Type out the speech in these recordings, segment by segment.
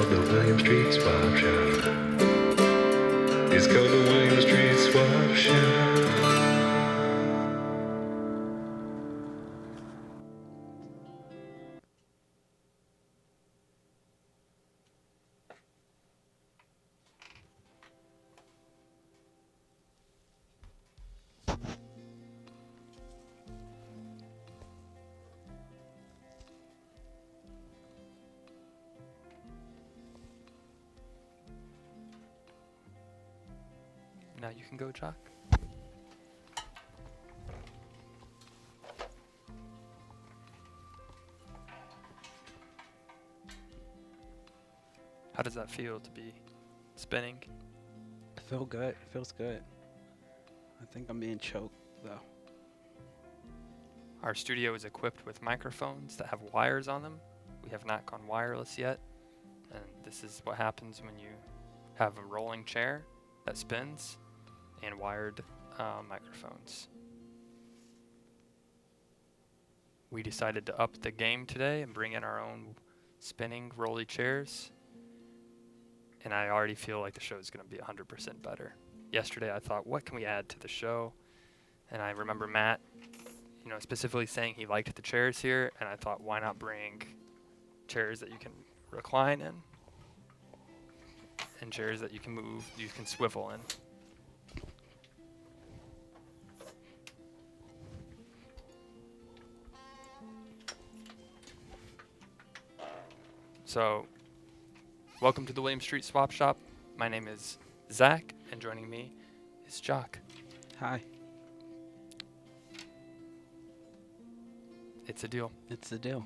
the William Street Swap Shop. It's called the William Street Swap Shop. Now you can go, Jock. How does that feel to be spinning? I feel good. It feels good. I think I'm being choked, though. Our studio is equipped with microphones that have wires on them. We have not gone wireless yet. And this is what happens when you have a rolling chair that spins and wired microphones. We decided to up the game today and bring in our own spinning rolly chairs. And I already feel like the show is going to be 100% better. Yesterday I thought, what can we add to the show? And I remember Matt, specifically saying he liked the chairs here. And I thought, why not bring chairs that you can recline in and chairs that you can move, you can swivel in. So, welcome to the William Street Swap Shop. My name is Zach, and joining me is Jock. Hi. It's a deal. It's the deal.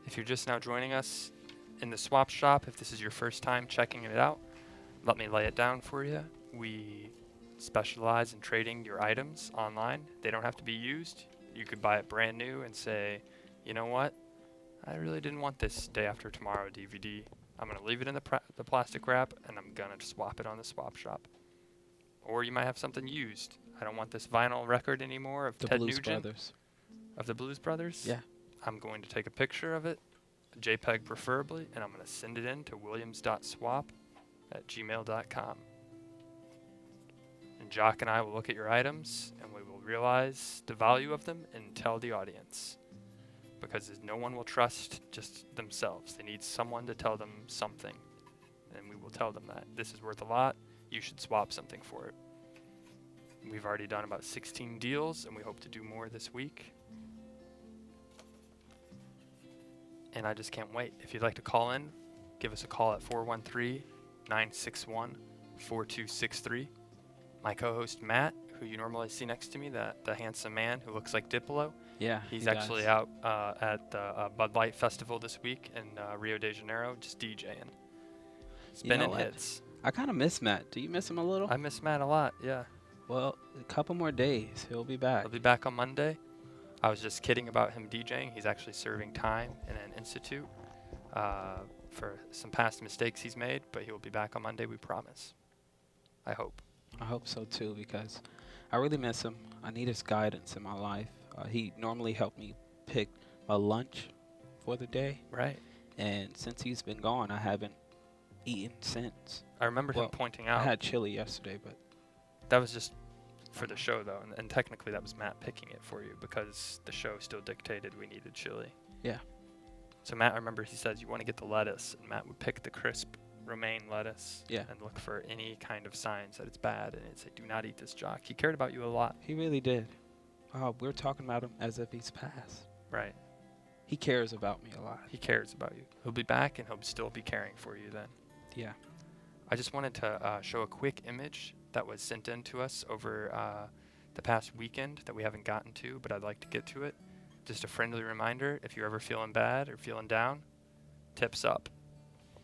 If you're just now joining us in the swap shop, if this is your first time checking it out, let me lay it down for you. We specialize in trading your items online. They don't have to be used. You could buy it brand new and say, you know what? I really didn't want this Day After Tomorrow DVD. I'm going to leave it in the plastic wrap, and I'm going to swap it on the swap shop. Or you might have something used. I don't want this vinyl record anymore of The Ted Blues Nugent. Brothers. Of the Blues Brothers? Yeah. I'm going to take a picture of it, a JPEG preferably, and I'm going to send it in to williams.swap@gmail.com. And Jock and I will look at your items, and we will realize the value of them and tell the audience. Because no one will trust just themselves. They need someone to tell them something. And we will tell them that this is worth a lot. You should swap something for it. We've already done about 16 deals, and we hope to do more this week. And I just can't wait. If you'd like to call in, give us a call at 413-961-4263. My co-host Matt, who you normally see next to me, the handsome man who looks like Diplo. Yeah. He's actually out at the Bud Light Festival this week in Rio de Janeiro, just DJing. Spinning hits. I kind of miss Matt. Do you miss him a little? I miss Matt a lot, yeah. Well, a couple more days. He'll be back. He'll be back on Monday. I was just kidding about him DJing. He's actually serving time in an institute for some past mistakes he's made, but he will be back on Monday, we promise. I hope. I hope so, too, because I really miss him. I need his guidance in my life. He normally helped me pick my lunch for the day. Right. And since he's been gone, I haven't eaten since. I remember him pointing out. I had chili yesterday, but that was just for the show, though. And technically that was Matt picking it for you because the show still dictated we needed chili. Yeah. So Matt, I remember he says you want to get the lettuce, and Matt would pick the crisp romaine lettuce and look for any kind of signs that it's bad, and he'd say, do not eat this, Jock. He cared about you a lot. He really did. We're talking about him as if he's passed. Right. He cares about me a lot. He cares about you. He'll be back, and he'll still be caring for you then. Yeah. I just wanted to show a quick image that was sent in to us over the past weekend that we haven't gotten to, but I'd like to get to it. Just a friendly reminder, if you're ever feeling bad or feeling down, tips up.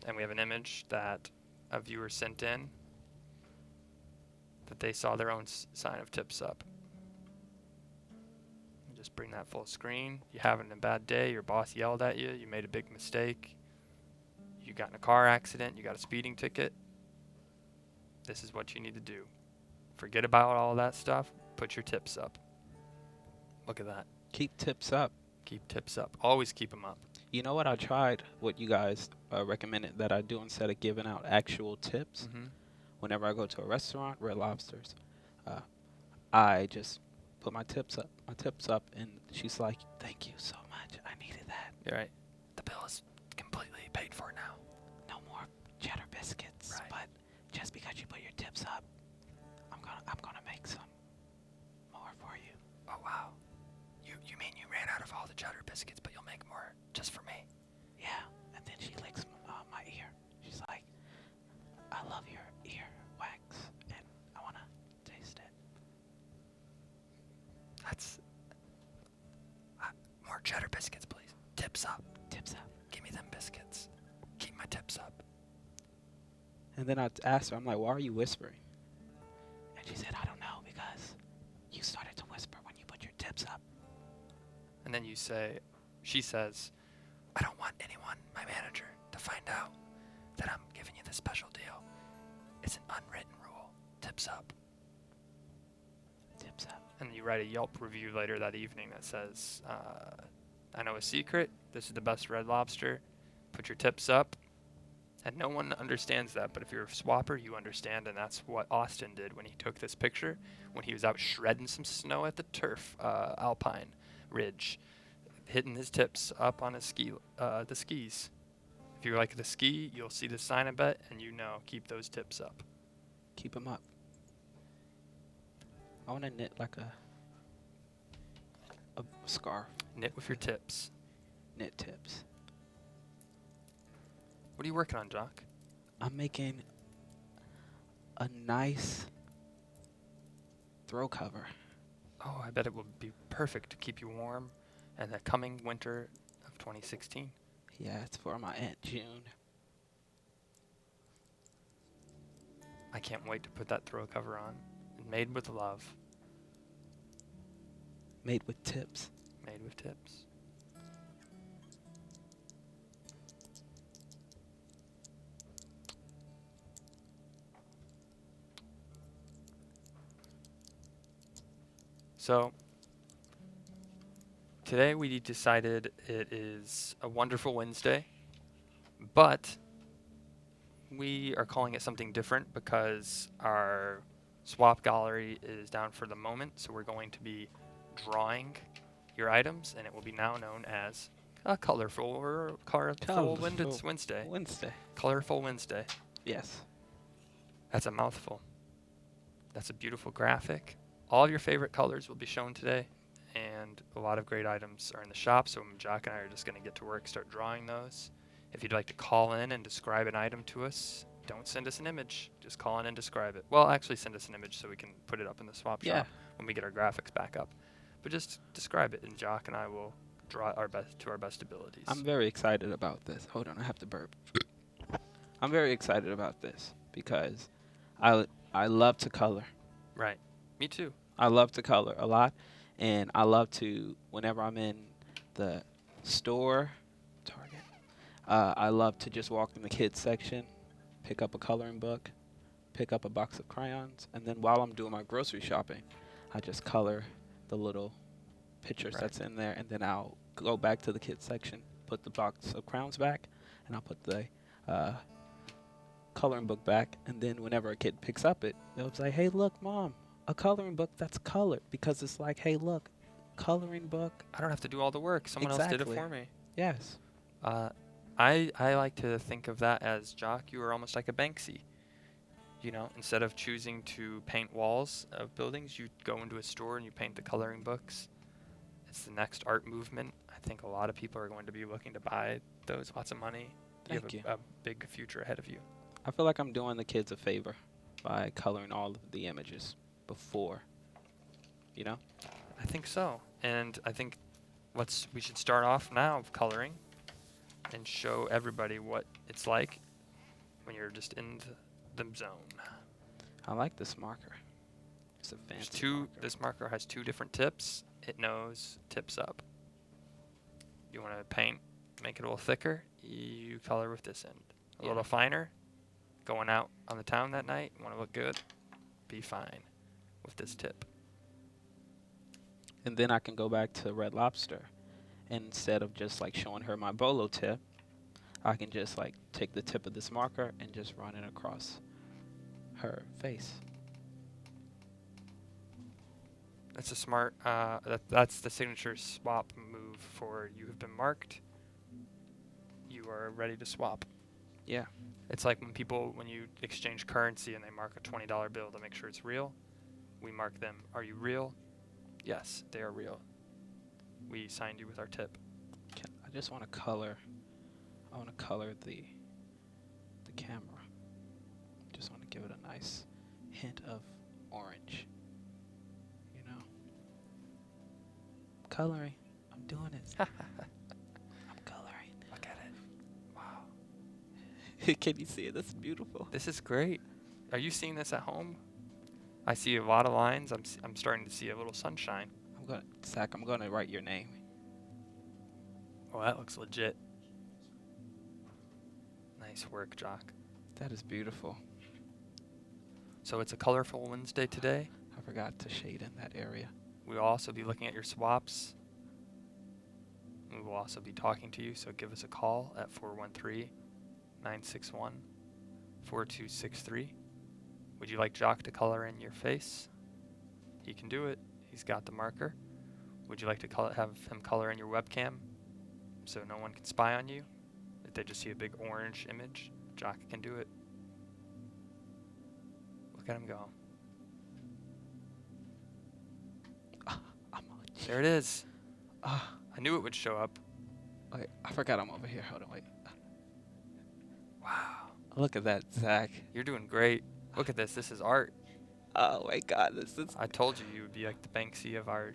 And we have an image that a viewer sent in that they saw their own sign of tips up. Just bring that full screen. You're having a bad day, your boss yelled at you, you made a big mistake, you got in a car accident, you got a speeding ticket. This is what you need to do. Forget about all that stuff, put your tips up. Look at that. Keep tips up. Keep tips up. Always keep them up. You know what I tried? What you guys recommended that I do instead of giving out actual tips? Mm-hmm. Whenever I go to a restaurant, Red Lobsters, uh, I just put my tips up, and she's like, "Thank you so much. I needed that. You're right. The bill is completely paid for now. No more cheddar biscuits, Right. but just because you put your tips up, I'm gonna make some more for you." Oh, wow. You mean you ran out of all the cheddar biscuits, but you'll make more just for me? Yeah, and then she licks my ear. She's like, "I love your ear wax, and I wanna taste it." That's... more cheddar biscuits, please. Tips up. Tips up. Give me them biscuits. Keep my tips up. And then I asked her, I'm like, "Why are you whispering?" And she said, "I don't know, because you started to whisper when you put your tips up." And then she says, I don't want anyone, my manager, to find out that I'm giving you this special deal. It's an unwritten rule. Tips up. Tips up. And you write a Yelp review later that evening that says, I know a secret. This is the best Red Lobster. Put your tips up. And no one understands that, but if you're a swapper, you understand, and that's what Austin did when he took this picture, when he was out shredding some snow at the turf alpine ridge, hitting his tips up on his the skis. If you like the ski, you'll see the sign, I bet, and you know, keep those tips up. Keep them up. I want to knit like a scarf. Knit with your tips. Knit tips. What are you working on, Jock? I'm making a nice throw cover. Oh, I bet it will be perfect to keep you warm in the coming winter of 2016. Yeah, it's for my Aunt June. I can't wait to put that throw cover on. Made with love. Made with tips. Made with tips. So, today we decided it is a wonderful Wednesday, but we are calling it something different because our swap gallery is down for the moment, so we're going to be drawing your items, and it will be now known as a colorful Wednesday. Wednesday. Colorful Wednesday. Yes. That's a mouthful. That's a beautiful graphic. All of your favorite colors will be shown today, and a lot of great items are in the shop, so Jock and I are just going to get to work, start drawing those. If you'd like to call in and describe an item to us, don't send us an image. Just call in and describe it. Well, actually send us an image so we can put it up in the swap Yeah. shop when we get our graphics back up. But just describe it, and Jock and I will draw our best to our best abilities. I'm very excited about this. Hold on, I have to burp. I'm very excited about this because I love to color. Right. Me too. I love to color a lot, and I love to, whenever I'm in the store, Target, I love to just walk in the kids section, pick up a coloring book, pick up a box of crayons, and then while I'm doing my grocery shopping, I just color the little pictures Right. that's in there, and then I'll go back to the kids section, put the box of crayons back, and I'll put the coloring book back, and then whenever a kid picks up it, they'll say, "Hey, look, Mom, a coloring book that's colored," because it's like, "Hey, look, coloring book." I don't have to do all the work. Someone else did it Exactly. for me. Yes. I like to think of that as, Jock, you are almost like a Banksy. You know, instead of choosing to paint walls of buildings, you go into a store and you paint the coloring books. It's the next art movement. I think a lot of people are going to be looking to buy those. Lots of money. Thank you. You have a big future ahead of you. I feel like I'm doing the kids a favor by coloring all of the images before, you know? I think so. And I think we should start off now coloring and show everybody what it's like when you're just in the zone. I like this marker. It's a fancy marker. This marker has two different tips. It knows tips up. You want to paint, make it a little thicker, you color with this end. A Yeah. little finer, going out on the town that night, want to look good, be fine with this tip. and then I can go back to Red Lobster. And instead of just like showing her my bolo tip, I can just like take the tip of this marker and just run it across her face. That's a smart. That's the signature swap move for you have been marked. You are ready to swap. Yeah. It's like when you exchange currency and they mark a $20 bill to make sure it's real. We mark them. Are you real? Yes, they are real. We signed you with our tip. I just want to color. I want to color the camera. Just want to give it a nice hint of orange. You know. Coloring. I'm doing it. I'm coloring. Look at it. Wow. Can you see it? That's beautiful. This is great. Are you seeing this at home? I see a lot of lines. I'm starting to see a little sunshine. Zach, I'm gonna write your name. Oh, that looks legit. Nice work, Jock. That is beautiful. So it's a colorful Wednesday today. I forgot to shade in that area. We'll also be looking at your swaps. We will also be talking to you, so give us a call at 413-961-4263. Would you like Jock to color in your face? He can do it. He's got the marker. Would you like to have him color in your webcam so no one can spy on you? If they just see a big orange image, Jock can do it. Look at him go. There it is. I knew it would show up. Wait, I forgot I'm over here. Hold on, wait. Wow. Look at that, Zach. You're doing great. Look at this. This is art. Oh my God, this is. I told you would be like the Banksy of our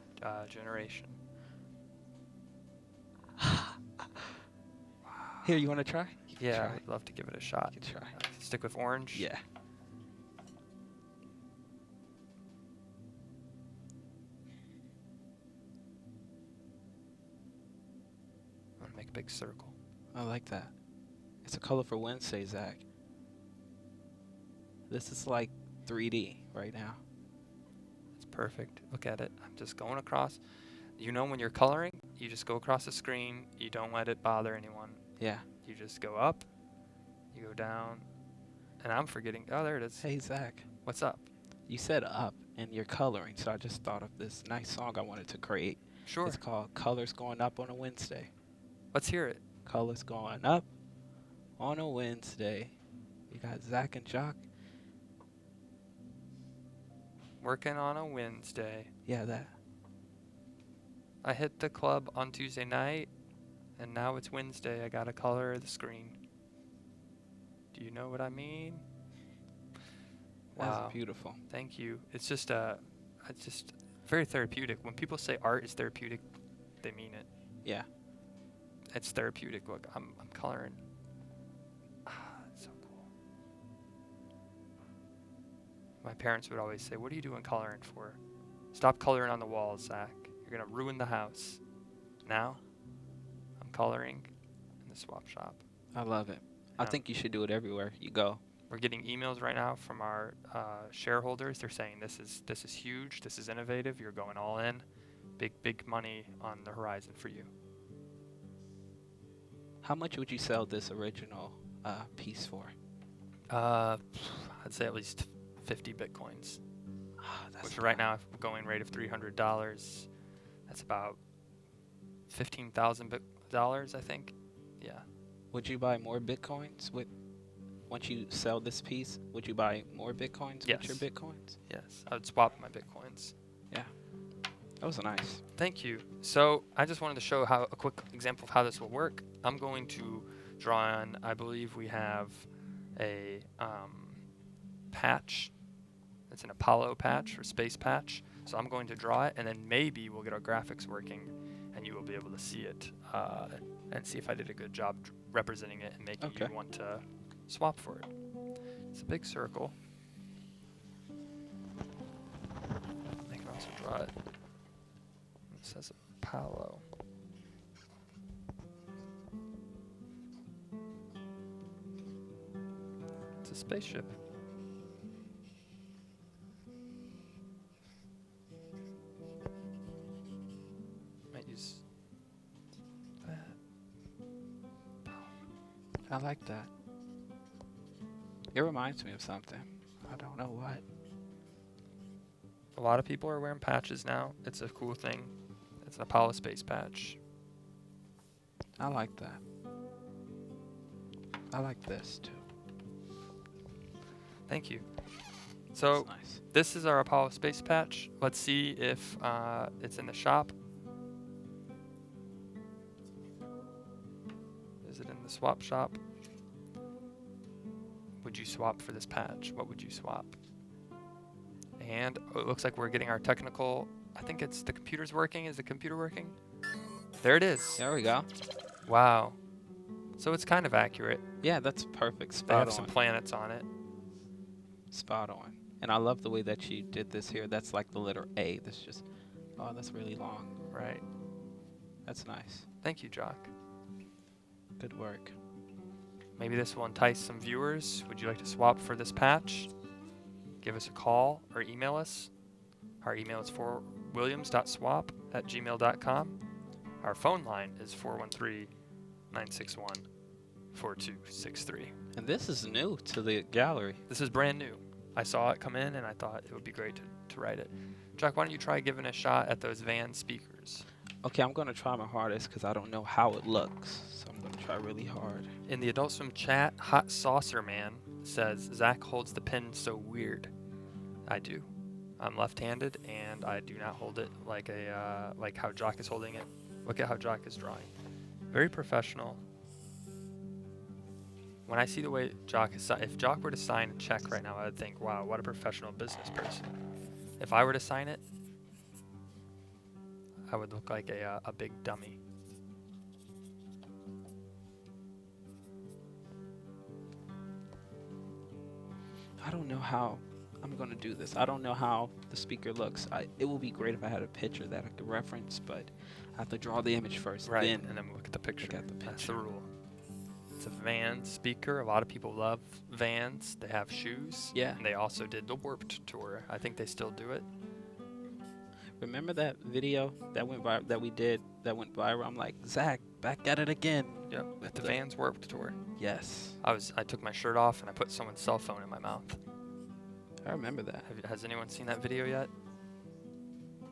generation. Here, you want to try? Yeah, try. I would love to give it a shot. You can try. Stick with orange. Yeah. I'm gonna make a big circle. I like that. It's a color for Wednesday, Zach. This is like 3D right now. It's perfect. Look at it. I'm just going across. You know, when you're coloring, you just go across the screen. You don't let it bother anyone. Yeah. You just go up, you go down, and I'm forgetting. Oh, there it is. Hey, Zach. What's up? You said up and you're coloring, so I just thought of this nice song I wanted to create. Sure. It's called Colors Going Up on a Wednesday. Let's hear it. Colors going up on a Wednesday. You got Zach and Jock. Working on a Wednesday. Yeah, that. I hit the club on Tuesday night, and now it's Wednesday. I gotta color the screen. Do you know what I mean? Wow. That's beautiful. Thank you. It's just very therapeutic. When people say art is therapeutic, they mean it. Yeah. It's therapeutic. Look, I'm coloring. It's so cool. My parents would always say, "What are you doing coloring for? Stop coloring on the walls, Zach. You're gonna ruin the house." Now, I'm coloring in the swap shop. I love it. I think you should do it everywhere you go. We're getting emails right now from our shareholders. They're saying this is huge. This is innovative. You're going all in. Big money on the horizon for you. How much would you sell this original piece for? I'd say at least 50 bitcoins. Which right now, going rate of $300, that's about $15,000, I think. Yeah. Would you buy more bitcoins once you sell this piece? Would you buy more bitcoins Yes. with your bitcoins? Yes, I would swap my bitcoins. Yeah. That was nice. Thank you. So I just wanted to show a quick example of how this will work. I'm going to draw on, I believe we have a patch. It's an Apollo patch or space patch. So I'm going to draw it, and then maybe we'll get our graphics working, and you will be able to see it and see if I did a good job representing it and making you want to swap for it. It's a big circle. I can also draw it. It says Apollo. It's a spaceship. I like that. It reminds me of something. I don't know what. A lot of people are wearing patches now. It's a cool thing. It's an Apollo space patch. I like that. I like this too. Thank you. So That's nice. this is our Apollo space patch. Let's see if it's in the shop. Is it in the swap shop? Would you swap for this patch? What would you swap? And it looks like we're getting our technical. I think it's the computer's working. Is the computer working? There it is. There we go. Wow. So it's kind of accurate. Yeah, that's perfect. They Spot have on. some planets on it. Spot on. And I love the way that you did this here. That's like the letter A. That's just, oh, that's really long. Right. That's nice. Thank you, Jock. Good work. Maybe this will entice some viewers. Would you like to swap for this patch? Give us a call or email us. Our email is williams.swap@gmail.com. Our phone line is 413-961-4263. And this is new to the gallery. This is brand new. I saw it come in and I thought it would be great to write it. Jock, why don't you try giving a shot at those van speakers? Okay, I'm going to try my hardest because I don't know how it looks. So I'm going to try really hard. In the Adult Swim chat, Hot Saucer Man says, Zach holds the pen so weird. I do. I'm left-handed, and I do not hold it like like how Jock is holding it. Look at how Jock is drawing. Very professional. When I see the way Jock is, if Jock were to sign a check right now, I would think, wow, what a professional business person. If I were to sign it, I would look like a big dummy. I don't know how I'm going to do this. I don't know how the speaker looks. It would be great if I had a picture that I could reference, but I have to draw the image first. Right, Then and then look at the picture. look at the That's picture. the rule. It's a van speaker. A lot of people love vans. They have shoes. Yeah. And they also did the Warped Tour. I think they still do it. Remember that video that went that we did that went viral? I'm like, Zach, back at it again. Yep. With the Vans Warped Tour. Yes. I took my shirt off and I put someone's cell phone in my mouth. I remember that. Has anyone seen that video yet?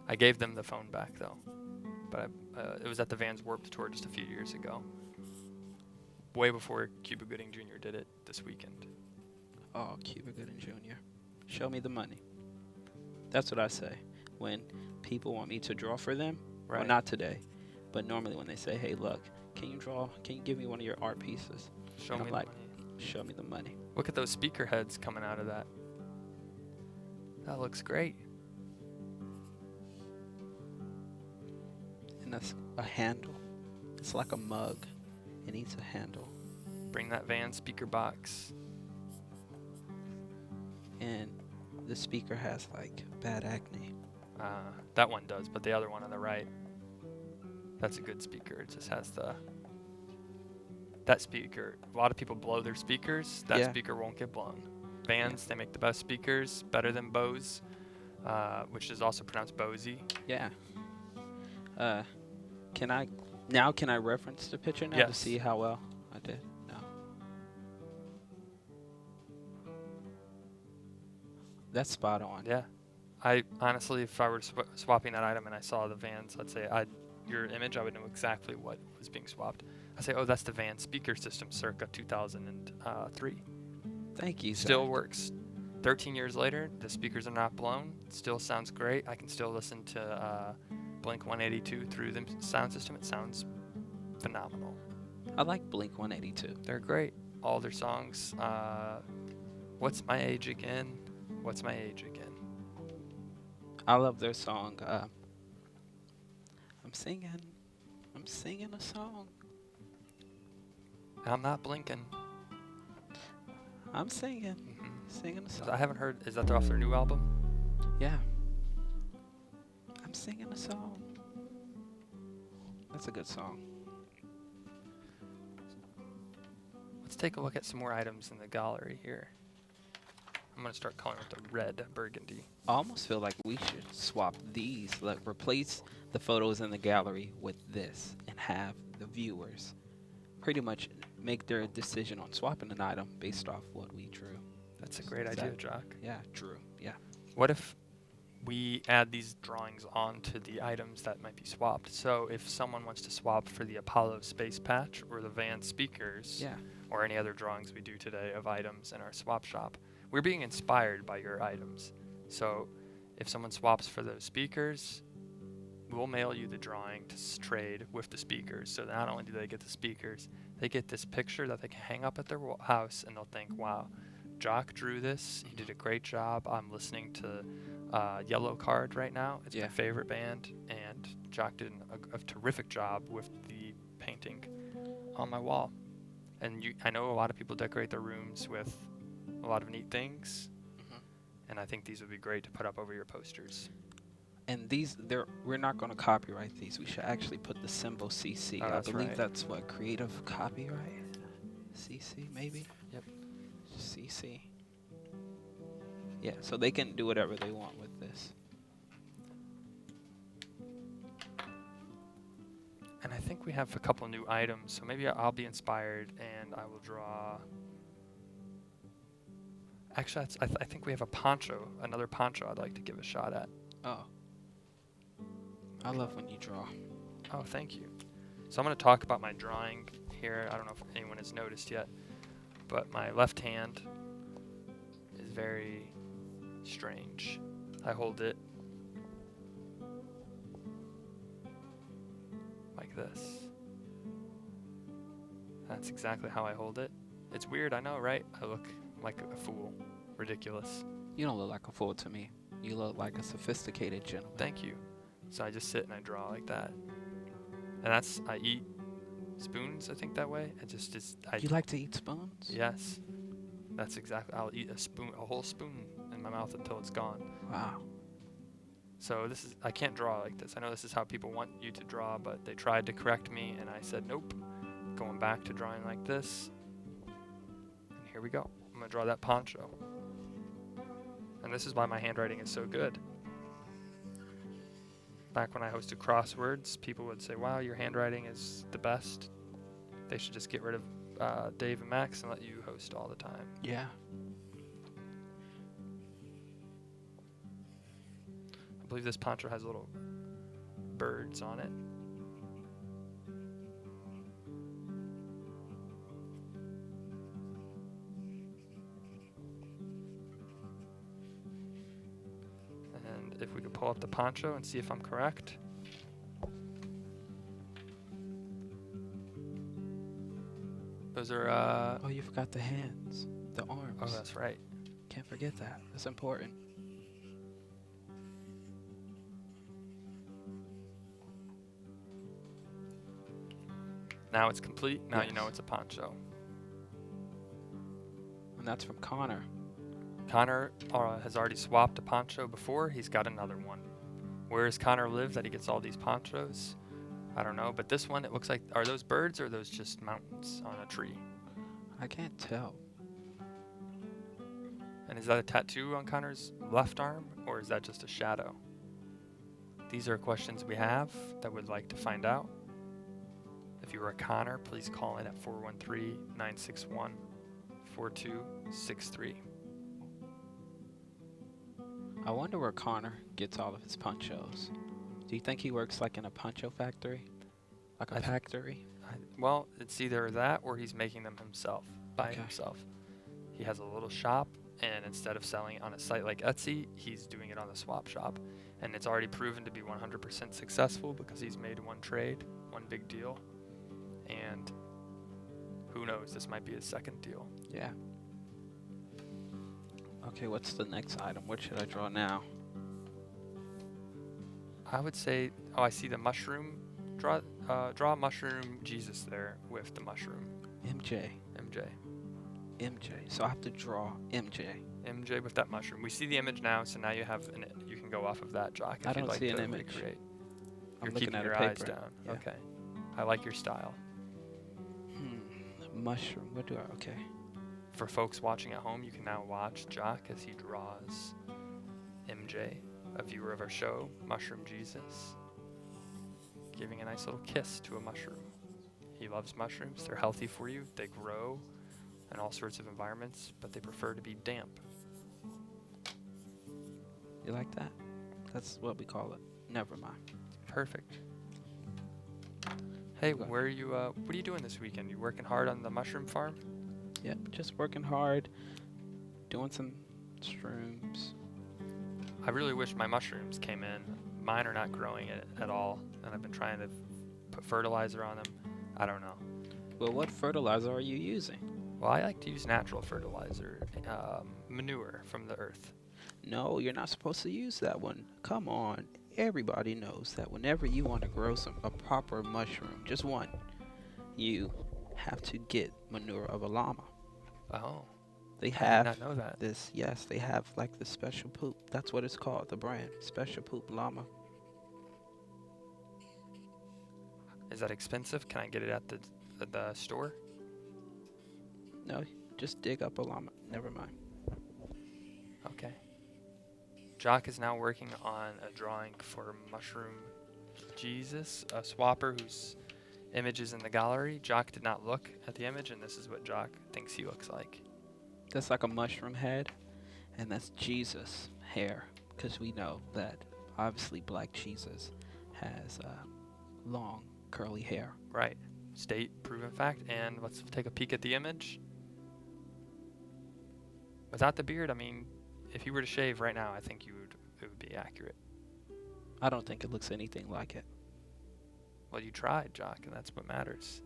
I gave them the phone back though, but it was at the Vans Warped Tour just a few years ago. Way before Cuba Gooding Jr. did it this weekend. Oh, Cuba Gooding Jr. Show me the money. That's what I say when people want me to draw for them. Right. Well, not today, but normally when they say, hey, look, can you give me one of your art pieces? Show And me I'm the like, money. show me the money. Look at those speaker heads coming out of that. That looks great. And that's a handle. It's like a mug. It needs a handle. Bring that van speaker box. And the speaker has like bad acne. That one does, but the other one on the right, that's a good speaker. It just has that speaker. A lot of people blow their speakers. That Yeah. speaker won't get blown. Vans, they make the best speakers, better than Bose, which is also pronounced Bosey. Yeah. Can I reference the picture now to Yes. see how well I did? No. That's spot on. Yeah. I honestly, if I were swapping that item and I saw the Vans, I'd say your image, I would know exactly what was being swapped. I say, oh, that's the Van speaker system circa 2003. Thank you. Still Zach. works. 13 years later, the speakers are not blown. Still sounds great. I can still listen to Blink 182 through the sound system. It sounds phenomenal. I like Blink 182. They're great. All their songs. What's My Age Again? What's My Age Again? I love their song. I'm singing a song. I'm not blinking. I'm singing a I song. haven't heard. Is that off their new album? Yeah. I'm singing a song. That's a good song. Let's take a look at some more items in the gallery here. I'm going to start coloring with the red burgundy. I almost feel like we should swap these, like replace the photos in the gallery with this and have the viewers pretty much make their decision on swapping an item based off what we drew. That's a great Is idea, that- Jock. Yeah, drew. Yeah. What if we add these drawings onto the items that might be swapped? So if someone wants to swap for the Apollo space patch or the van speakers, Yeah. or any other drawings we do today of items in our swap shop, we're being inspired by your items. So if someone swaps for those speakers, we'll mail you the drawing to trade with the speakers. So not only do they get the speakers, they get this picture that they can hang up at their house, and they'll think, wow, Jock drew this. He did a great job. I'm listening to Yellow Card right now. It's my Yeah. favorite band, and Jock did a terrific job with the painting on my wall. And I know a lot of people decorate their rooms with a lot of neat things, and I think these would be great to put up over your posters. And we're not going to copyright these. We should actually put the symbol CC. Oh, I that's believe right. that's what creative copyright. CC maybe. Yep. CC. Yeah, so they can do whatever they want with this. And I think we have a couple new items, so maybe I'll be inspired and I will draw. Actually, I think we have another poncho I'd like to give a shot at. Oh. I love when you draw. Oh, thank you. So I'm going to talk about my drawing here. I don't know if anyone has noticed yet, but my left hand is very strange. I hold it like this. That's exactly how I hold it. It's weird, I know, right? I look like a fool. Ridiculous. You don't look like a fool to me. You look like a sophisticated gentleman. Thank you. So I just sit and I draw like that. And I eat spoons, I think, that way. You like to eat spoons? Yes. That's exactly. I'll eat a whole spoon in my mouth until it's gone. Wow. So I can't draw like this. I know this is how people want you to draw, but they tried to correct me and I said, nope. Going back to drawing like this. And here we go. I'm going to draw that poncho. And this is why my handwriting is so good. Back when I hosted crosswords, people would say, wow, your handwriting is the best. They should just get rid of Dave and Max and let you host all the time. Yeah. I believe this poncho has little birds on it. And if we could pull up the poncho and see if I'm correct. Those are, Oh, you forgot the hands, the arms. oh, that's right. Can't forget that. That's important. Now it's complete. Now you know Yes. it's a poncho. And that's from Connor. Connor has already swapped a poncho before. He's got another one. Where does Connor live that he gets all these ponchos? I don't know. But this one, it looks like, are those birds or are those just mountains on a tree? I can't tell. And is that a tattoo on Connor's left arm or is that just a shadow? These are questions we have that we'd like to find out. If you are a Connor, please call in at 413-961-4263. I wonder where Connor gets all of his ponchos. Do you think he works like in a poncho factory? Like a factory? Well, it's either that or he's making them himself, by Okay. himself. He has a little shop, and instead of selling it on a site like Etsy, he's doing it on the swap shop. And it's already proven to be 100% successful because he's made one trade, one big deal. And who knows, this might be his second deal. Yeah. Okay, what's the next item? What should I draw now? I would say, I see the mushroom. Draw mushroom Jesus there with the mushroom. MJ. MJ. So I have to draw MJ. MJ with that mushroom. We see the image now, so now you can go off of that, Jock, if I you'd don't like see an to image. recreate. I'm You're looking keeping at your a eyes paper. down. Yeah. Okay. I like your style. Mushroom. What do I? Okay. For folks watching at home, you can now watch Jock as he draws MJ, a viewer of our show, Mushroom Jesus, giving a nice little kiss to a mushroom. He loves mushrooms. They're healthy for you. They grow in all sorts of environments, but they prefer to be damp. You like that? That's what we call it. Never mind. Perfect. Hey, Okay. where are you? What are you doing this weekend? You working hard on the mushroom farm? Yep, just working hard, doing some shrooms. I really wish my mushrooms came in. Mine are not growing at all, and I've been trying to put fertilizer on them. I don't know. Well, what fertilizer are you using? Well, I like to use natural fertilizer, manure from the earth. No, you're not supposed to use that one. Come on. Everybody knows that whenever you want to grow a proper mushroom, just one, you have to get manure of a llama. Oh, They I did have not know that. this, yes, they have like the special poop. That's what it's called, the brand. Special poop llama. Is that expensive? Can I get it at the store? No, just dig up a llama. Never mind. Okay. Jock is now working on a drawing for Mushroom Jesus, a swapper whose image is in the gallery. Jock did not look at the image, and this is what Jock thinks he looks like. That's like a mushroom head, and that's Jesus' hair, because we know that obviously Black Jesus has long curly hair. Right. State proven fact. And let's take a peek at the image. Without the beard, I mean, if you were to shave right now, I think it would be accurate. I don't think it looks anything like it. Well, you tried, Jock, and that's what matters.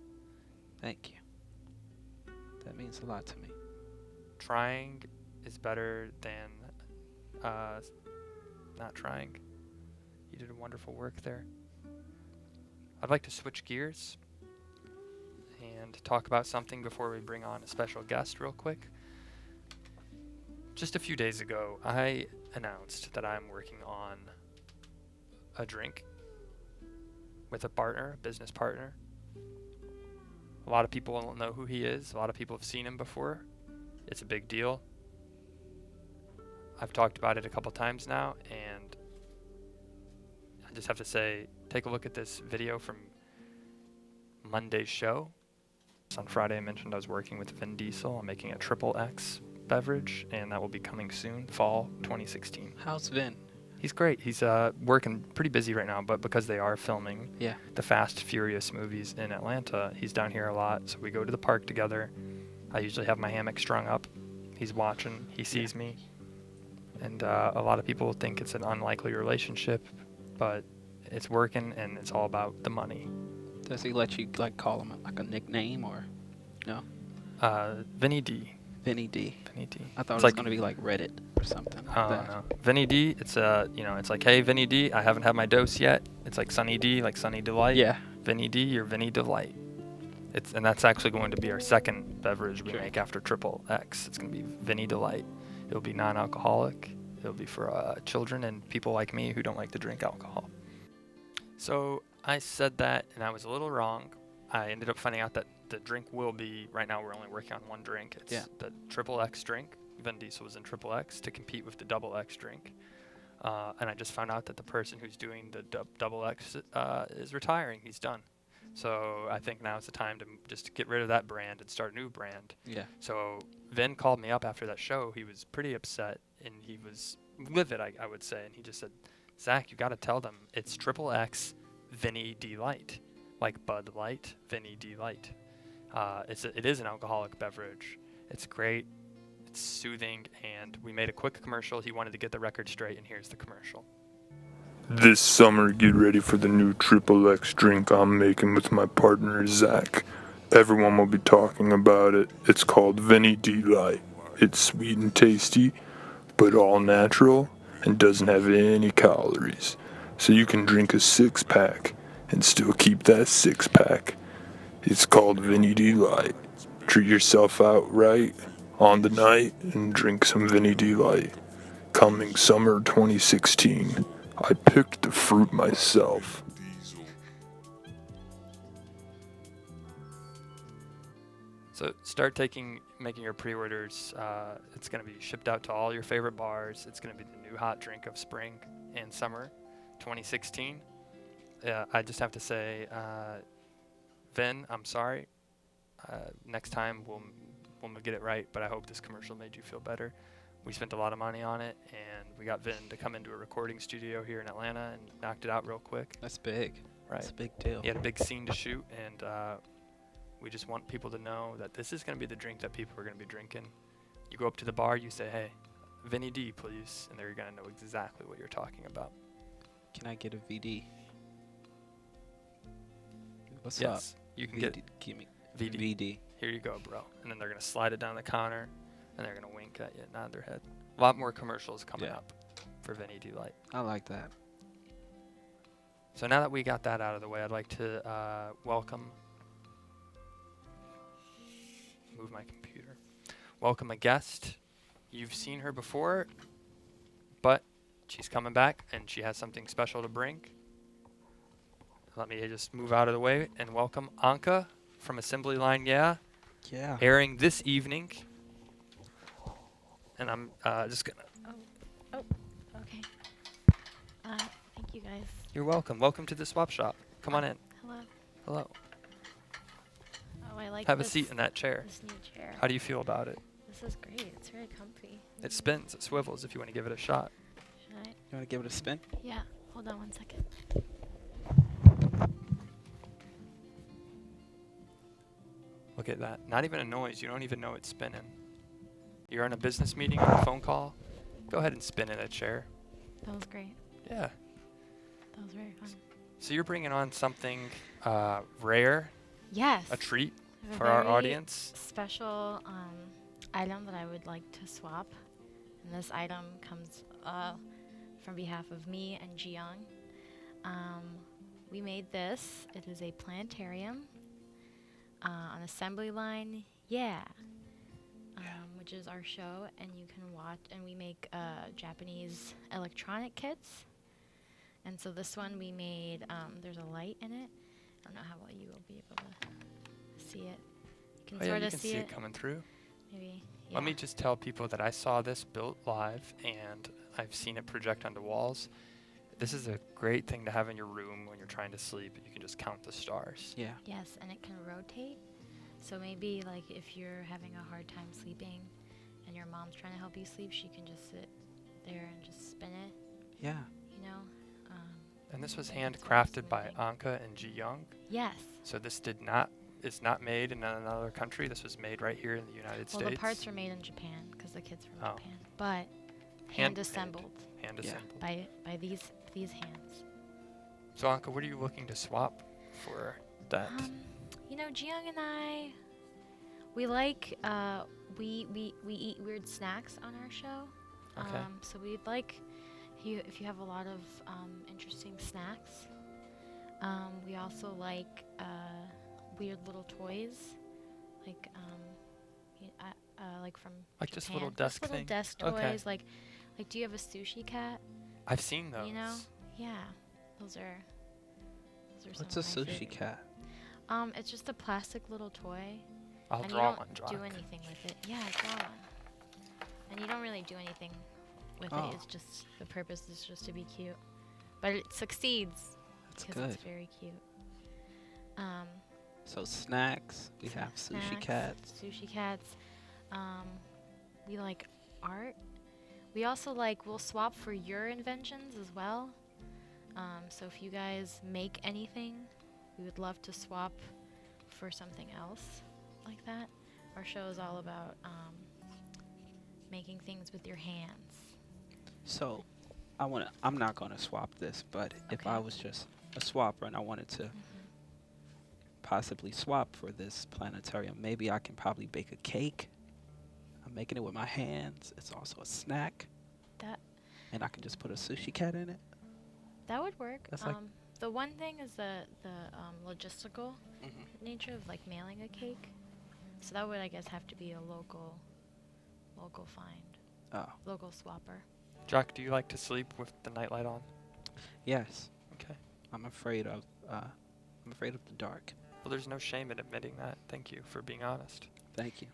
Thank you. That means a lot to me. Trying is better than not trying. You did a wonderful work there. I'd like to switch gears and talk about something before we bring on a special guest real quick. Just a few days ago, I announced that I'm working on a drink with a partner, a business partner. A lot of people don't know who he is. A lot of people have seen him before. It's a big deal. I've talked about it a couple times now, and I just have to say, take a look at this video from Monday's show. On Friday, I mentioned I was working with Vin Diesel on making a triple X beverage, and that will be coming soon, fall 2016. How's Vin? He's great. He's working pretty busy right now, but because they are filming Yeah. the Fast Furious movies in Atlanta, he's down here a lot, so we go to the park together. I usually have my hammock strung up. He's watching. He sees me. And a lot of people think it's an unlikely relationship, but it's working, and it's all about the money. Does he let you like call him like a nickname or no? Vinny D. Vinny D. Vinny D. I thought it It's was like, gonna be like Reddit or something like oh that. no, Vinny D. It's it's like, hey Vinny D, I haven't had my dose yet. It's like Sunny D, like Sunny Delight. Yeah. Vinny D or Vinny Delight. And that's actually going to be our second beverage we Sure. make after Triple X. It's going to be Vinny Delight. It'll be non-alcoholic. It'll be for children and people like me who don't like to drink alcohol. So I said that, and I was a little wrong. I ended up finding out that the drink will be, right now we're only working on one drink. It's the Triple X drink. Vin Diesel was in Triple X to compete with the Double X drink. And I just found out that the person who's doing the Double X is retiring. He's done. So I think now is the time to just get rid of that brand and start a new brand. Yeah. So Vin called me up after that show. He was pretty upset, and he was livid, I would say. And he just said, Zach, you got to tell them it's Triple X Vinny D Light, like Bud Light, Vinny D Light. It is an alcoholic beverage. It's great. It's soothing, and we made a quick commercial. He wanted to get the record straight, and here's the commercial. This summer, get ready for the new Triple X drink I'm making with my partner Zach. Everyone will be talking about it. It's called Vinny D Light. It's sweet and tasty, but all natural and doesn't have any calories. So you can drink a 6-pack and still keep that 6-pack. It's called Vinny D Light. Treat yourself out right on the night and drink some Vinny D Light. Coming summer 2016. I picked the fruit myself. So start making your pre-orders. It's going to be shipped out to all your favorite bars. It's going to be the new hot drink of spring and summer 2016. I just have to say, Vin, I'm sorry. Next time we'll get it right, but I hope this commercial made you feel better. We spent a lot of money on it, and we got Vin to come into a recording studio here in Atlanta and knocked it out real quick. That's big. Right. That's a big deal. He had a big scene to shoot, and we just want people to know that this is going to be the drink that people are going to be drinking. You go up to the bar, you say, hey, Vinny D, please, and they're going to know exactly what you're talking about. Can I get a VD? What's Yes, up? you can VD, get give me VD. VD. Here you go, bro. And then they're going to slide it down the counter, and they're going to wink at you, nod their head. A lot more commercials coming up for Vinny D Light. I like that. So now that we got that out of the way, I'd like to welcome my computer. Welcome a guest. You've seen her before, but she's coming back, and she has something special to bring. Let me just move out of the way and welcome Anca from Assembly Line Yeah, airing this evening. And I'm just going to... Okay. Thank you guys. You're welcome. Welcome to the swap shop. Come on in. Hello. Hello. Oh, I like Have this, a seat in that chair. this new chair. How do you feel about it? This is great. It's very comfy. It spins, it swivels if you want to give it a shot. Should I? You want to give it a spin? Yeah. Hold on one second. Look at that. Not even a noise. You don't even know it's spinning. You're in a business meeting or a phone call. Go ahead and spin in a chair. That was great. Yeah. That was very fun. So you're bringing on something rare, Yes. a treat I have a for our very audience. Special item that I would like to swap. And this item comes from behalf of me and Jiyoung. We made this. It is a planetarium on Assembly Line Yeah. Which is our show, and you can watch, and we make Japanese electronic kits. And so this one we made, there's a light in it. I don't know how well you will be able to see it. You can Oh yeah, sort you of can see see it. it coming through. Maybe. Yeah. Let me just tell people that I saw this built live, and I've seen it project onto walls. This is a great thing to have in your room when you're trying to sleep. You can just count the stars. Yeah. Yes, and it can rotate. So maybe like if you're having a hard time sleeping and your mom's trying to help you sleep, she can just sit there and just spin it, Yeah. you know? And this was so it's handcrafted by moving. Anca and Jiyoung. Yes. So this it's not made in another country. This was made right here in the United Well, States. the parts were made in Japan because the kids from Oh. Japan, but Handmade. hand assembled Hand Yeah. assembled. by these hands. So Anca, what are you looking to swap for that? You know, Jiyoung and I, we like we eat weird snacks on our show. Okay. So we'd like if you have a lot of interesting snacks. We also like weird little toys, like like from Like Japan. just little desk little thing? desk Okay. toys. Like do you have a sushi cat? I've seen those. You know? Yeah, those are What's some a of my sushi favorite. cat? It's just a plastic little toy. I'll And draw you one, don't do Jock. anything with it. Yeah, draw one. And you don't really do anything with Oh. it. It's just the purpose is just to be cute, but it succeeds That's because good. it's very cute. So snacks. We have sushi Snacks, cats. Sushi cats. We like art. We also we'll swap for your inventions as well. So if you guys make anything, we would love to swap for something else like that. Our show is all about making things with your hands. So I'm not gonna swap this, but if Okay. I was just a swapper and I wanted to possibly swap for this planetarium, maybe I can probably bake a cake. I'm making it with my hands. It's also a snack. That And I can just put a sushi cat in it. that would work. That's like- The one thing is the logistical nature of mailing a cake. So that would, I guess, have to be a local find, Oh, local swapper. Jock, do you like to sleep with the nightlight on? yes. Okay. I'm afraid of the dark. Well, there's no shame in admitting that. Thank you for being honest. Thank you.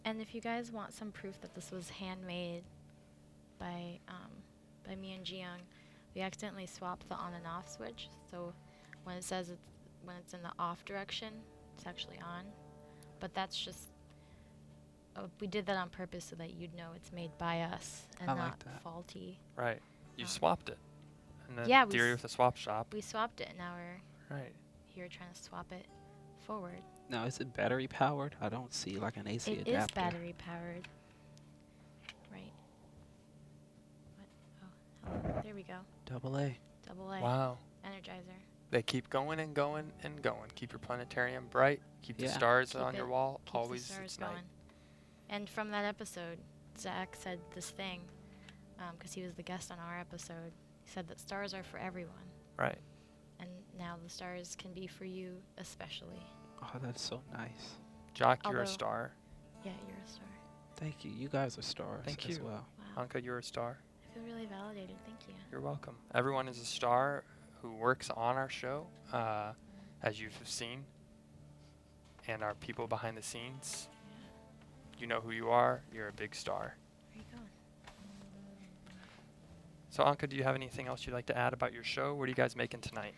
And if you guys want some proof that this was handmade by me and Jiyoung, we accidentally swapped the on and off switch. So when it says when it's in the off direction, it's actually on. But that's just, we did that on purpose so that you'd know it's made by us and I like not that. faulty. Right. You Um, swapped it. And then yeah, we theory s- with the swap shop. We swapped it, and now we're Right. here trying to swap it forward. Now, is it battery powered? I don't see like an AC It adapter. is battery powered. Right. What? Oh, hello. There we go. Double A. Double A. Wow. Energizer. They keep going and going and going. Keep your planetarium bright. Keep the Yeah. stars Keep on your it- wall. Keeps Always the stars it's going. night. And from that episode, Zach said this thing, because he was the guest on our episode. He said that stars are for everyone, Right. and now the stars can be for you especially. Oh, that's so nice. Jock, you're a Although- star. Yeah, you're a star. Thank you. You guys are stars Thank as you. well. Wow. Anca, you're a star. I feel really validated. Thank you. You're welcome. Everyone is a star who works on our show, as you've seen, and our people behind the scenes. You know who you are. You're a big star. Where are you going? So, Anca, do you have anything else you'd like to add about your show? What are you guys making tonight?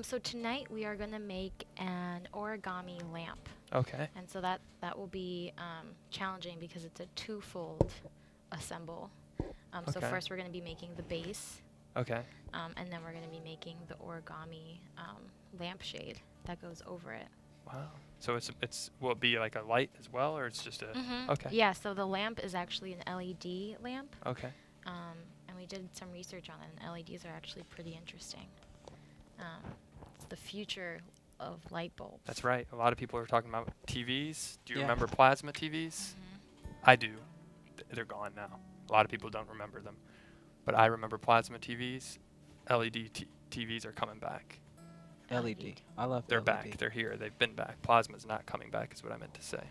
So tonight we are going to make an origami lamp. Okay. And so that will be challenging because it's a twofold assemble. So Okay. first we're going to be making the base, Okay. and then we're going to be making the origami lampshade that goes over it. Wow. So it's will it be like a light as well, or it's just a? Okay. Yeah, so the lamp is actually an LED lamp, Okay. and we did some research on it, and LEDs are actually pretty interesting. It's the future of light bulbs. That's right. A lot of people are talking about TVs. Do you Yeah. remember plasma TVs? Mhm. I do. They're gone now. A lot of people don't remember them, but I remember plasma TVs. LED TVs are coming back. LED. I love They're LED. back. They're here. They've been back. Plasma's not coming back, is what I meant to say.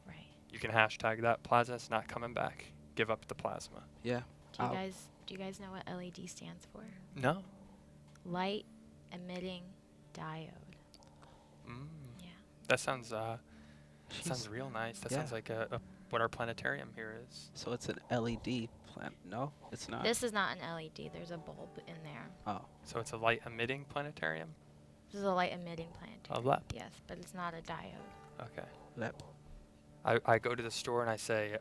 Right. You can hashtag that. Plasma's not coming back. Give up the plasma. Yeah. Do you guys know what LED stands for? No. Light emitting diode. Mm. Yeah. That sounds She's- sounds real nice. That yeah. sounds like what our planetarium here is. So it's an LED plant. No, it's not. This is not an LED. There's a bulb in there. Oh, So it's a light emitting planetarium. This is a light emitting planetarium. A LEP. Yes, but it's not a diode. Okay. LEP. I go to the store and I say,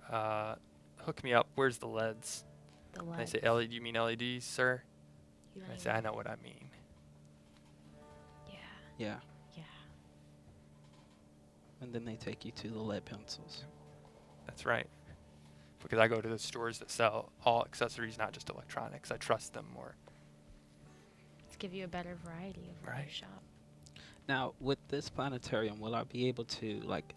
hook me up. Where's the LEDs? The And light. they say, LED, you mean LEDs, sir? You And I don't say, I even- know what I mean. Yeah. Yeah. Yeah. And then they take you to the lead pencils. That's right. Because I go to the stores that sell all accessories, not just electronics. I trust them more. Let's give you a better variety of where you Right. shop. Now, with this planetarium, will I be able to like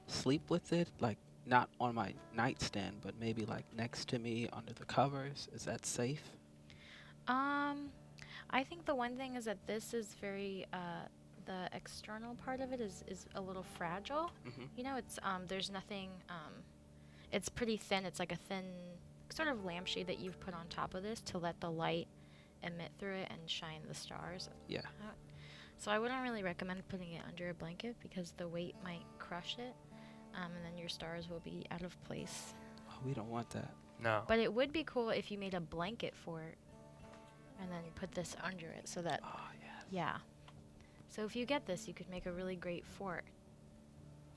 sleep with it, like not on my nightstand, but maybe like next to me under the covers? Is that safe? I think the one thing is that this is very the external part of it is a little fragile. Mm-hmm. You know, it's there's nothing. It's pretty thin. It's like a thin sort of lampshade that you've put on top of this to let the light emit through it and shine the stars. Yeah. out. So I wouldn't really recommend putting it under a blanket because the weight might crush it, and then your stars will be out of place. Oh, we don't want that. No. But it would be cool if you made a blanket for it, and then you put this under it so that Oh yeah. yeah. So if you get this, you could make a really great fort.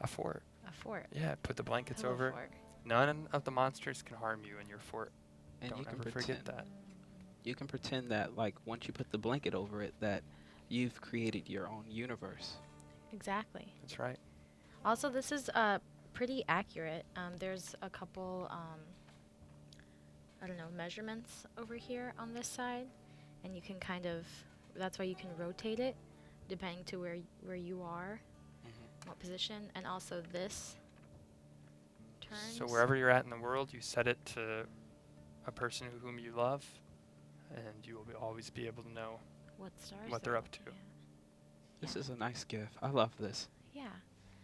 A fort. A fort. Yeah, put the blankets Pillow over. fort. None of the monsters can harm you in your fort. And Don't you can ever pretend. forget that. You can pretend that like once you put the blanket over it, that you've created your own universe. Exactly. That's right. Also, this is pretty accurate. There's a couple, I don't know, measurements over here on this side, and you can kind of. That's why you can rotate it, depending to where you are, what position, and also this turns. So wherever you're at in the world, you set it to a person whom you love, and you will always be able to know. what stars what they're up to. Yeah. This Yeah. is a nice gift. I love this. Yeah.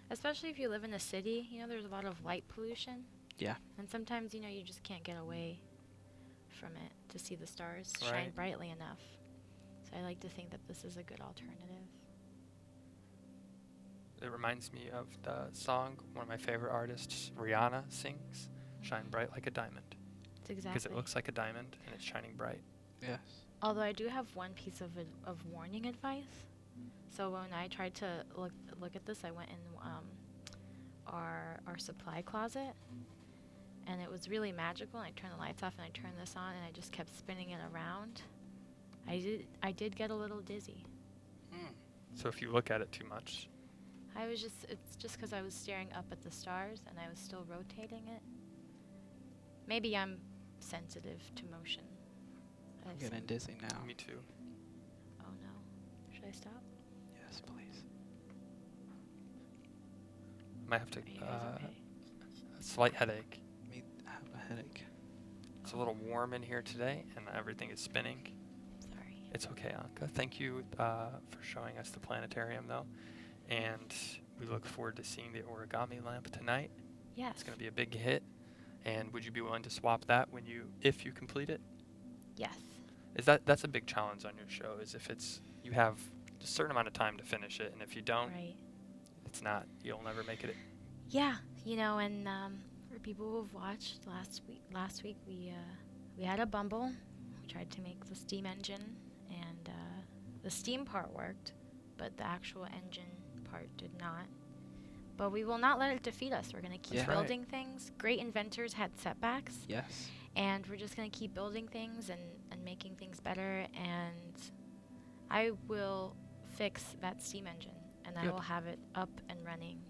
Especially if you live in a city, you know, there's a lot of light pollution. Yeah. And sometimes, you know, you just can't get away from it to see the stars shine Right. brightly enough. So I like to think that this is a good alternative. It reminds me of the song one of my favorite artists, Rihanna, sings, "Shine Bright Like a Diamond," It's because exactly. it looks like a diamond and it's shining bright. Yes. Although I do have one piece of warning advice. So when I tried to look at this, I went in our supply closet, and it was really magical. And I turned the lights off, and I turned this on, and I just kept spinning it around. I did get a little dizzy. So if you look at it too much, It's just because I was staring up at the stars, and I was still rotating it. Maybe I'm sensitive to motion. I'm getting dizzy now. me too. Oh no. Should I stop? Yes, please. Might have to. Are you guys okay? A slight headache. Me have a headache. It's a little warm in here today, and everything is spinning. Sorry. It's okay, Anca. Thank you for showing us the planetarium, though. And we look forward to seeing the origami lamp tonight. Yes. It's going to be a big hit. And would you be willing to swap that if you complete it? Yes. That's a big challenge on your show, is if you have a certain amount of time to finish it, and if you don't, Right. it's not, you'll never make it. Yeah, and for people who have watched last week we had a Bumble. We tried to make the steam engine, and the steam part worked, but the actual engine part did not. But we will not let it defeat us. We're going to keep Yeah. building things. Great inventors had setbacks, Yes. and we're just going to keep building things and making things better. And I will fix that steam engine, and I Good. will have it up and running.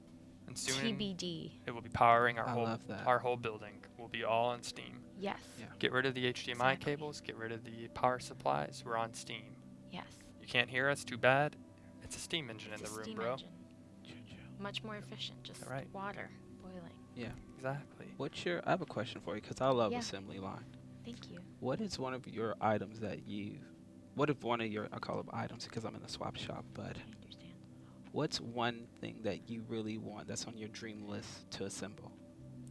And soon TBD. it will be powering I love that. our whole building. Will be all on Steam. Yes. Yeah. Get rid of the HDMI Exactly. cables. Get rid of the power supplies. We're on Steam. Yes. You can't hear us. Too bad. It's a steam engine It's in a the room, steam bro. engine. Much more efficient. Just Right. water boiling. Yeah. Exactly. I have a question for you because I love Yeah. assembly line. Thank you. What is one of your items I call them items because I'm in the swap shop, but I understand. what's one thing that you really want that's on your dream list to assemble?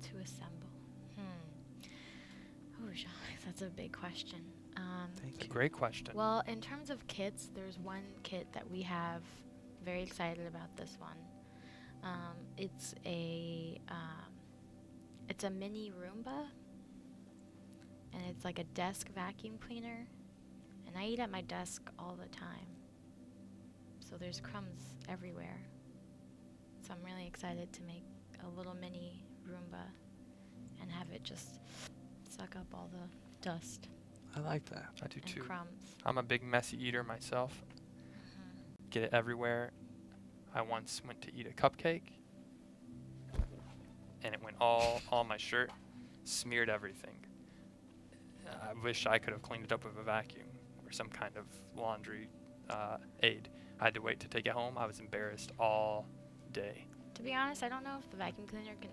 To assemble. Oh, Jean, that's a big question. Thank It's a you. great question. Well, in terms of kits, there's one kit that we have. Very excited about this one. It's a mini Roomba, and it's like a desk vacuum cleaner. And I eat at my desk all the time, so there's crumbs everywhere. So I'm really excited to make a little mini Roomba and have it just suck up all the dust I like that. I do and too. crumbs. I'm a big messy eater myself. Get it everywhere. I once went to eat a cupcake, and it went all on my shirt, smeared everything. I wish I could have cleaned it up with a vacuum or some kind of laundry aid. I had to wait to take it home. I was embarrassed all day. To be honest, I don't know if the vacuum cleaner can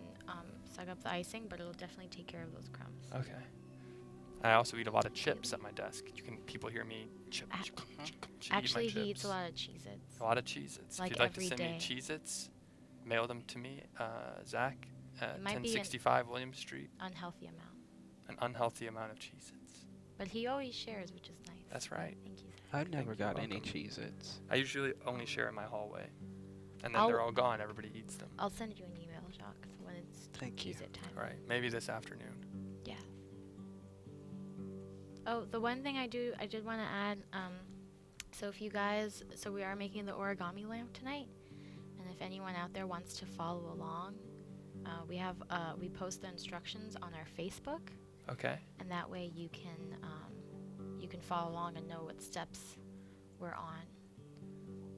suck up the icing, but it'll definitely take care of those crumbs. Okay. I also eat a lot of chips at my desk. People hear me chip, A- chip, chip, chip, eat Actually, my he eats chips. a lot of Cheez-Its. A lot of Cheez-Its. Like if you'd like to every send day. me Cheez-Its, mail them to me, Zach, at It might be an 1065 William Street. unhealthy amount. An unhealthy amount of Cheez-Its. But he always shares, which is nice. That's right. Thank you. I've never you, got any welcome. Cheez-Its. I usually only share in my hallway. And then I'll- they're all gone. Everybody eats them. I'll send you an email, Jacques, when it's Thank you. Cheez-It time. All right. Maybe this afternoon. Yeah. Oh, the one thing I did want to add, so we are making the origami lamp tonight, and if anyone out there wants to follow along, we post the instructions on our Facebook, Okay. and that way you can follow along and know what steps we're on.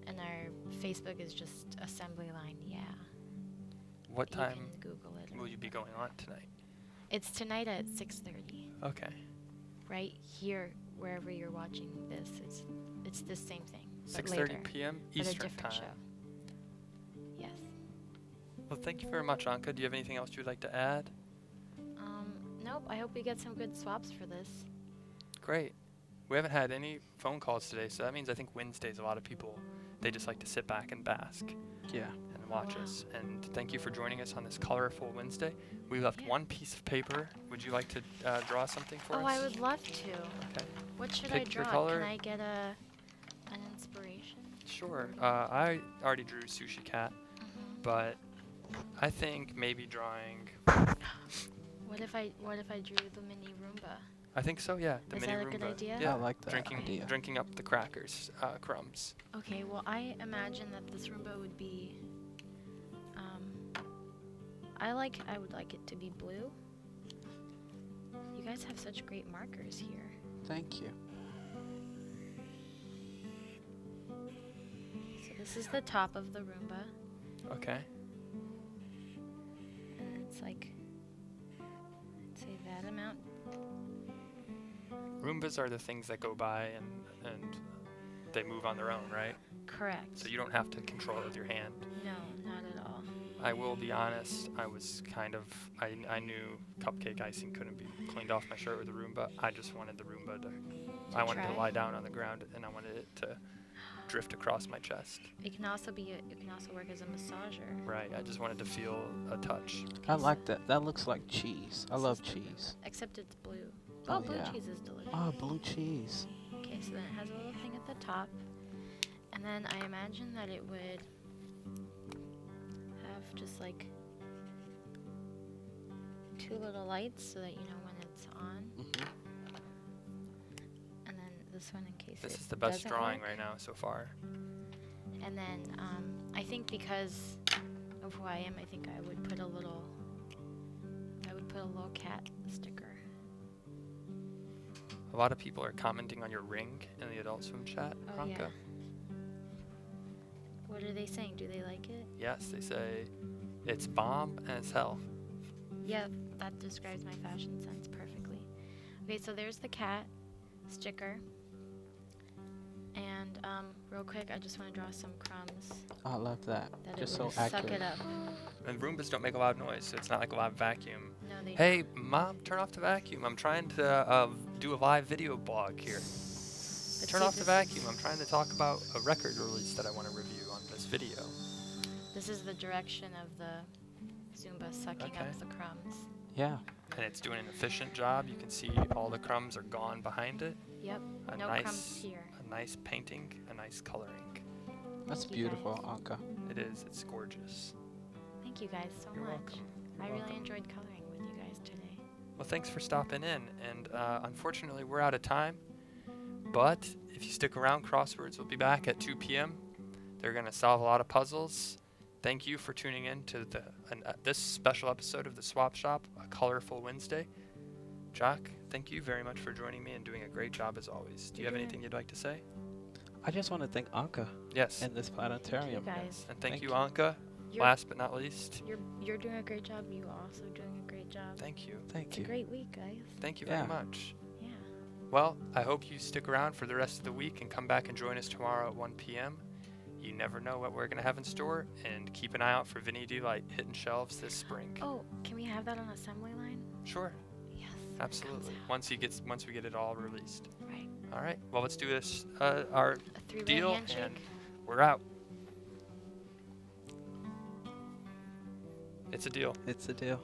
And our Facebook is just assembly line, yeah. What You time can Google it. or will you be whatever. going on tonight? It's tonight at 6:30. Okay. Right here, wherever you're watching this, it's the same thing, but 6:30 later, p.m. but a Eastern different time. show. Yes. Well, thank you very much, Anca. Do you have anything else you'd like to add? Nope. I hope we get some good swaps for this. Great. We haven't had any phone calls today, so that means I think Wednesdays a lot of people, they just like to sit back and bask Yeah. and watch Wow. us. And thank you for joining us on this colorful Wednesday. We left Yeah. one piece of paper. Would you like to draw something for us? Oh, I would love to. Okay. What should Pick I your draw? color. Can I get an inspiration? Sure. I already drew Sushi Cat, but I think maybe drawing. What if I drew the mini Roomba? I think so, yeah. The Is mini that a Roomba. good idea? Yeah, I like that drinking, idea. drinking up the crackers, crumbs. Okay, well, I imagine that this Roomba would be, I would like it to be blue. You guys have such great markers here. Thank you. So this is the top of the Roomba, Okay. and it's like, I'd say that amount. Roombas are the things that go by and they move on their own, right? Correct. So you don't have to control it with your hand. No, not at all. I will be honest, I was kind of, I knew cupcake icing couldn't be cleaned off my shirt with a Roomba. I just wanted the Roomba I wanted to try? lie down on the ground and I wanted it to drift across my chest. It can also work as a massager. Right, I just wanted to feel a touch. I like that. That looks like cheese. I love cheese. Except it's blue. Oh, Oh, blue yeah. cheese is delicious. Oh, blue cheese. Okay, so then it has a little thing at the top. And then I imagine that it would have just like 2 little lights so that you know when it's on. Hmm. And then this one in case This it is the best doesn't drawing work. right now so far. And then I think because of who I am, I think I would put a little cat sticker. A lot of people are commenting on your ring in the Adult Swim chat, Oh Anca. yeah. What are they saying? Do they like it? Yes, they say it's bomb and it's hell. Yeah, that describes my fashion sense perfectly. Okay, so there's the cat sticker. And real quick, I just want to draw some crumbs I love that. that Just it so would suck accurate. it up. And Roombas don't make a loud noise, so it's not like a loud vacuum. No, they Hey, Mom, turn off the vacuum. I'm trying to do a live video blog here. But Turn see, off the this vacuum. is- I'm trying to talk about a record release that I want to review on this video. This is the direction of the Zumba sucking Okay. up the crumbs. Yeah. And it's doing an efficient job. You can see all the crumbs are gone behind it. Yep, A no nice, crumbs here. a nice painting, a nice coloring. That's Thank you, beautiful, guys. Anca. It is. It's gorgeous. Thank you guys so You're much. welcome. You're I really welcome. enjoyed coloring with you guys today. Well, thanks for stopping in. And unfortunately, we're out of time. But if you stick around, Crosswords will be back at 2 p.m. They're going to solve a lot of puzzles. Thank you for tuning in to this special episode of The Swap Shop, A Colorful Wednesday. Jock, thank you very much for joining me and doing a great job as always. Do you have You're anything you'd like to say? I just want to thank Anca Yes. and this Thank planetarium. you guys. And thank Thank you, you. Anca. You're, Last but not least, you're doing a great job. You also doing a great job. thank you. Thank It's a you. great week, guys. Thank you Yeah. very much. Yeah. Well, I hope you stick around for the rest of the week and come back and join us tomorrow at 1 p.m. You never know what we're going to have in store, and keep an eye out for Vinny Delight hitting shelves this spring. Oh, can we have that on assembly line? Sure, Yes. when it comes absolutely. out. Once we get it all released. Right. All right. Well, let's do this. Our A 3-way deal, handshake. and we're out. It's a deal. It's a deal.